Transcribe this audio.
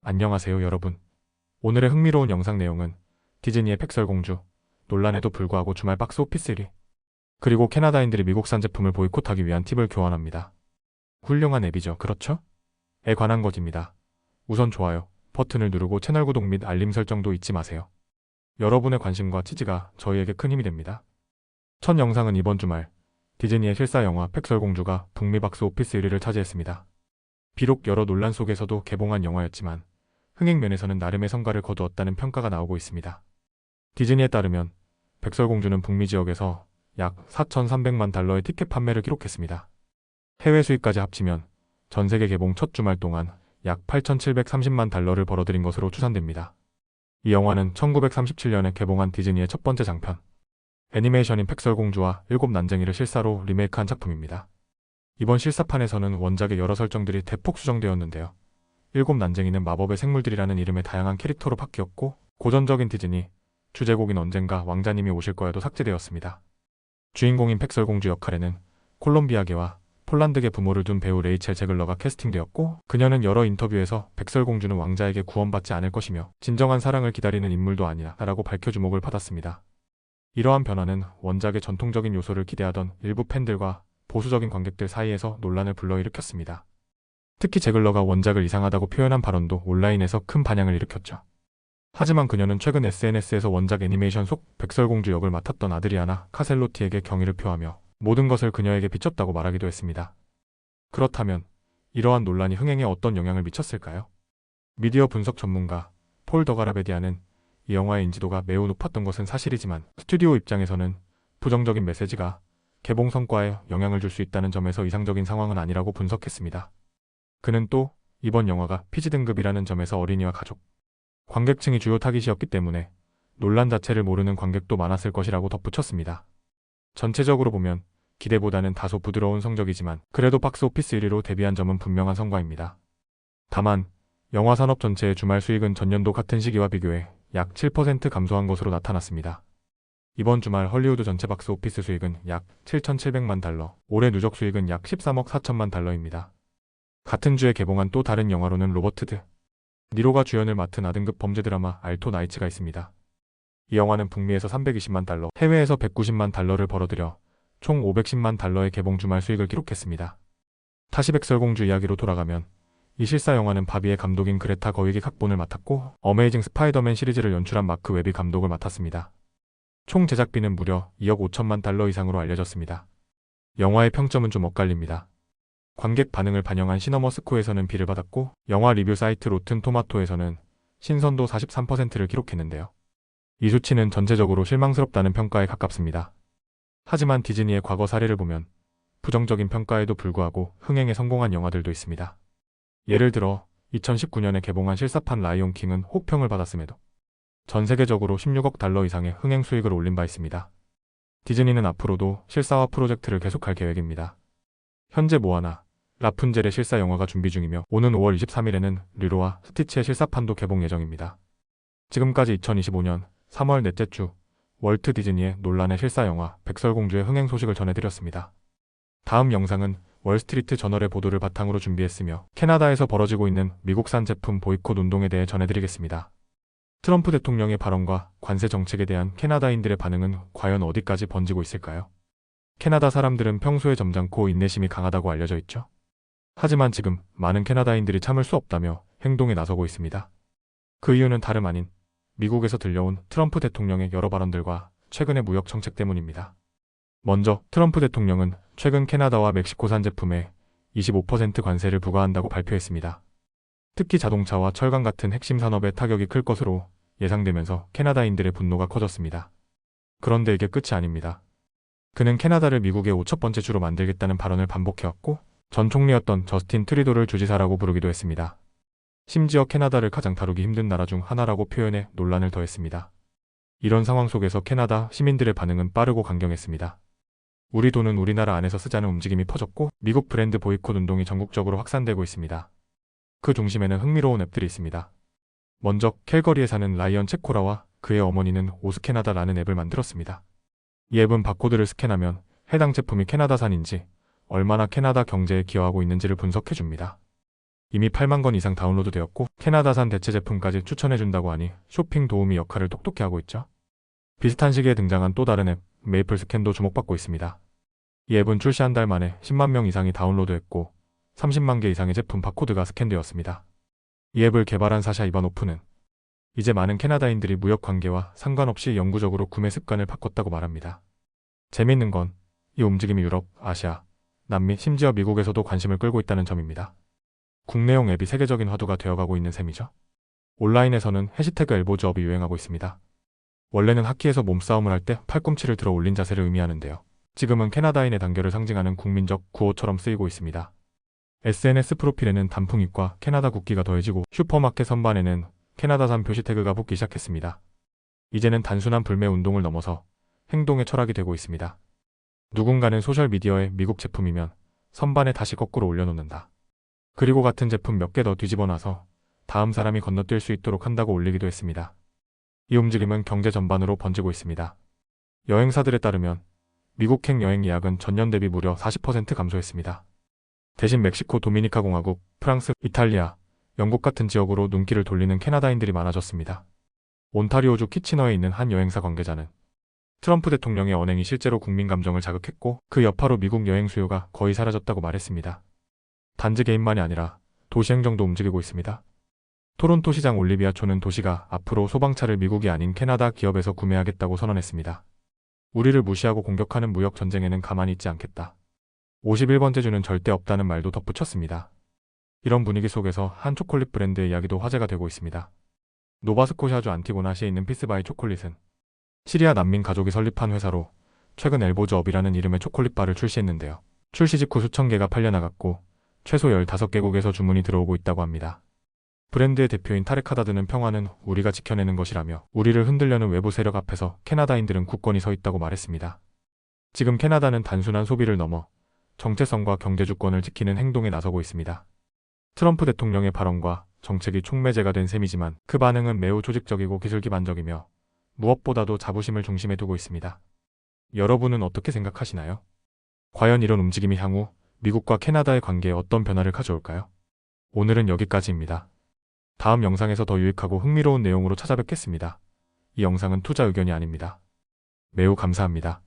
안녕하세요 여러분. 오늘의 흥미로운 영상 내용은 디즈니의 백설공주 논란에도 불구하고 주말 박스 오피스 1위, 그리고 캐나다인들이 미국산 제품을 보이콧하기 위한 팁을 교환합니다. 훌륭한 앱이죠, 그렇죠? 에 관한 것입니다. 우선 좋아요 버튼을 누르고 채널 구독 및 알림 설정도 잊지 마세요. 여러분의 관심과 지지가 저희에게 큰 힘이 됩니다. 첫 영상은 이번 주말 디즈니의 실사 영화 백설공주가 북미 박스 오피스 1위를 차지했습니다. 비록 여러 논란 속에서도 개봉한 영화였지만 흥행 면에서는 나름의 성과를 거두었다는 평가가 나오고 있습니다. 디즈니에 따르면 백설공주는 북미 지역에서 약 4,300만 달러의 티켓 판매를 기록했습니다. 해외 수익까지 합치면 전 세계 개봉 첫 주말 동안 약 8,730만 달러를 벌어들인 것으로 추산됩니다. 이 영화는 1937년에 개봉한 디즈니의 첫 번째 장편, 애니메이션인 백설공주와 일곱 난쟁이를 실사로 리메이크한 작품입니다. 이번 실사판에서는 원작의 여러 설정들이 대폭 수정되었는데요. 일곱 난쟁이는 마법의 생물들이라는 이름의 다양한 캐릭터로 바뀌었고, 고전적인 디즈니 주제곡인 언젠가 왕자님이 오실 거야도 삭제되었습니다. 주인공인 백설공주 역할에는 콜롬비아계와 폴란드계 부모를 둔 배우 레이첼 제글러가 캐스팅되었고, 그녀는 여러 인터뷰에서 백설공주는 왕자에게 구원받지 않을 것이며 진정한 사랑을 기다리는 인물도 아니야 라고 밝혀 주목을 받았습니다. 이러한 변화는 원작의 전통적인 요소를 기대하던 일부 팬들과 보수적인 관객들 사이에서 논란을 불러일으켰습니다. 특히 제글러가 원작을 이상하다고 표현한 발언도 온라인에서 큰 반향을 일으켰죠. 하지만 그녀는 최근 SNS에서 원작 애니메이션 속 백설공주 역을 맡았던 아드리아나 카셀로티에게 경의를 표하며 모든 것을 그녀에게 비췄다고 말하기도 했습니다. 그렇다면 이러한 논란이 흥행에 어떤 영향을 미쳤을까요? 미디어 분석 전문가 폴 더가라베디아는 이 영화의 인지도가 매우 높았던 것은 사실이지만 스튜디오 입장에서는 부정적인 메시지가 개봉 성과에 영향을 줄 수 있다는 점에서 이상적인 상황은 아니라고 분석했습니다. 그는 또 이번 영화가 PG 등급이라는 점에서 어린이와 가족, 관객층이 주요 타깃이었기 때문에 논란 자체를 모르는 관객도 많았을 것이라고 덧붙였습니다. 전체적으로 보면 기대보다는 다소 부드러운 성적이지만 그래도 박스 오피스 1위로 데뷔한 점은 분명한 성과입니다. 다만 영화 산업 전체의 주말 수익은 전년도 같은 시기와 비교해 약 7% 감소한 것으로 나타났습니다. 이번 주말 헐리우드 전체 박스 오피스 수익은 약 7,700만 달러, 올해 누적 수익은 약 13억 4천만 달러입니다. 같은 주에 개봉한 또 다른 영화로는 로버트 드 니로가 주연을 맡은 아등급 범죄 드라마 알토 나이츠가 있습니다. 이 영화는 북미에서 320만 달러, 해외에서 190만 달러를 벌어들여 총 510만 달러의 개봉 주말 수익을 기록했습니다. 다시 백설공주 이야기로 돌아가면 이 실사 영화는 바비의 감독인 그레타 거윅이 각본을 맡았고, 어메이징 스파이더맨 시리즈를 연출한 마크 웹이 감독을 맡았습니다. 총 제작비는 무려 2억 5천만 달러 이상으로 알려졌습니다. 영화의 평점은 좀 엇갈립니다. 관객 반응을 반영한 시너머스코에서는 B를 받았고, 영화 리뷰 사이트 로튼 토마토에서는 신선도 43%를 기록했는데요. 이 수치는 전체적으로 실망스럽다는 평가에 가깝습니다. 하지만 디즈니의 과거 사례를 보면 부정적인 평가에도 불구하고 흥행에 성공한 영화들도 있습니다. 예를 들어 2019년에 개봉한 실사판 라이온 킹은 호평을 받았음에도 전 세계적으로 16억 달러 이상의 흥행 수익을 올린 바 있습니다. 디즈니는 앞으로도 실사화 프로젝트를 계속할 계획입니다. 현재 모아나, 라푼젤의 실사 영화가 준비 중이며 오는 5월 23일에는 르로와 스티치의 실사판도 개봉 예정입니다. 지금까지 2025년 3월 넷째 주 월트 디즈니의 논란의 실사 영화 백설공주의 흥행 소식을 전해드렸습니다. 다음 영상은 월스트리트 저널의 보도를 바탕으로 준비했으며 캐나다에서 벌어지고 있는 미국산 제품 보이콧 운동에 대해 전해드리겠습니다. 트럼프 대통령의 발언과 관세 정책에 대한 캐나다인들의 반응은 과연 어디까지 번지고 있을까요? 캐나다 사람들은 평소에 점잖고 인내심이 강하다고 알려져 있죠. 하지만 지금 많은 캐나다인들이 참을 수 없다며 행동에 나서고 있습니다. 그 이유는 다름 아닌 미국에서 들려온 트럼프 대통령의 여러 발언들과 최근의 무역 정책 때문입니다. 먼저 트럼프 대통령은 최근 캐나다와 멕시코산 제품에 25% 관세를 부과한다고 발표했습니다. 특히 자동차와 철강 같은 핵심 산업에 타격이 클 것으로 예상되면서 캐나다인들의 분노가 커졌습니다. 그런데 이게 끝이 아닙니다. 그는 캐나다를 미국의 5첫 번째 주로 만들겠다는 발언을 반복해왔고, 전 총리였던 저스틴 트리도를 주지사라고 부르기도 했습니다. 심지어 캐나다를 가장 다루기 힘든 나라 중 하나라고 표현해 논란을 더했습니다. 이런 상황 속에서 캐나다 시민들의 반응은 빠르고 강경했습니다. 우리 돈은 우리나라 안에서 쓰자는 움직임이 퍼졌고, 미국 브랜드 보이콧 운동이 전국적으로 확산되고 있습니다. 그 중심에는 흥미로운 앱들이 있습니다. 먼저 캘거리에 사는 라이언 체코라와 그의 어머니는 오스캐나다라는 앱을 만들었습니다. 이 앱은 바코드를 스캔하면 해당 제품이 캐나다산인지 얼마나 캐나다 경제에 기여하고 있는지를 분석해줍니다. 이미 8만 건 이상 다운로드 되었고 캐나다산 대체 제품까지 추천해준다고 하니 쇼핑 도우미 역할을 똑똑히 하고 있죠. 비슷한 시기에 등장한 또 다른 앱 메이플 스캔도 주목받고 있습니다. 이 앱은 출시 한 달 만에 10만 명 이상이 다운로드했고 30만 개 이상의 제품 바코드가 스캔되었습니다. 이 앱을 개발한 사샤 이바노프는 이제 많은 캐나다인들이 무역 관계와 상관없이 영구적으로 구매 습관을 바꿨다고 말합니다. 재미있는 건 이 움직임이 유럽, 아시아, 남미, 심지어 미국에서도 관심을 끌고 있다는 점입니다. 국내용 앱이 세계적인 화두가 되어가고 있는 셈이죠. 온라인에서는 해시태그 엘보즈업이 유행하고 있습니다. 원래는 하키에서 몸싸움을 할 때 팔꿈치를 들어 올린 자세를 의미하는데요. 지금은 캐나다인의 단결을 상징하는 국민적 구호처럼 쓰이고 있습니다. SNS 프로필에는 단풍잎과 캐나다 국기가 더해지고 슈퍼마켓 선반에는 캐나다산 표시 태그가 붙기 시작했습니다. 이제는 단순한 불매 운동을 넘어서 행동의 철학이 되고 있습니다. 누군가는 소셜미디어에 미국 제품이면 선반에 다시 거꾸로 올려놓는다. 그리고 같은 제품 몇 개 더 뒤집어 놔서 다음 사람이 건너뛸 수 있도록 한다고 올리기도 했습니다. 이 움직임은 경제 전반으로 번지고 있습니다. 여행사들에 따르면 미국행 여행 예약은 전년 대비 무려 40% 감소했습니다. 대신 멕시코 도미니카 공화국, 프랑스, 이탈리아, 영국 같은 지역으로 눈길을 돌리는 캐나다인들이 많아졌습니다. 온타리오주 키치너에 있는 한 여행사 관계자는 트럼프 대통령의 언행이 실제로 국민 감정을 자극했고 그 여파로 미국 여행 수요가 거의 사라졌다고 말했습니다. 단지 개인만이 아니라 도시 행정도 움직이고 있습니다. 토론토 시장 올리비아 초는 도시가 앞으로 소방차를 미국이 아닌 캐나다 기업에서 구매하겠다고 선언했습니다. 우리를 무시하고 공격하는 무역 전쟁에는 가만히 있지 않겠다. 51번째 주는 절대 없다는 말도 덧붙였습니다. 이런 분위기 속에서 한 초콜릿 브랜드의 이야기도 화제가 되고 있습니다. 노바스코샤주 안티고나시에 있는 피스바이 초콜릿은 시리아 난민 가족이 설립한 회사로 최근 엘보즈업이라는 이름의 초콜릿바를 출시했는데요. 출시 직후 수천 개가 팔려나갔고 최소 15개국에서 주문이 들어오고 있다고 합니다. 브랜드의 대표인 타렉 하다드는 평화는 우리가 지켜내는 것이라며 우리를 흔들려는 외부 세력 앞에서 캐나다인들은 굳건히 서 있다고 말했습니다. 지금 캐나다는 단순한 소비를 넘어 정체성과 경제주권을 지키는 행동에 나서고 있습니다. 트럼프 대통령의 발언과 정책이 촉매제가 된 셈이지만 그 반응은 매우 조직적이고 기술 기반적이며 무엇보다도 자부심을 중심에 두고 있습니다. 여러분은 어떻게 생각하시나요? 과연 이런 움직임이 향후 미국과 캐나다의 관계에 어떤 변화를 가져올까요? 오늘은 여기까지입니다. 다음 영상에서 더 유익하고 흥미로운 내용으로 찾아뵙겠습니다. 이 영상은 투자 의견이 아닙니다. 매우 감사합니다.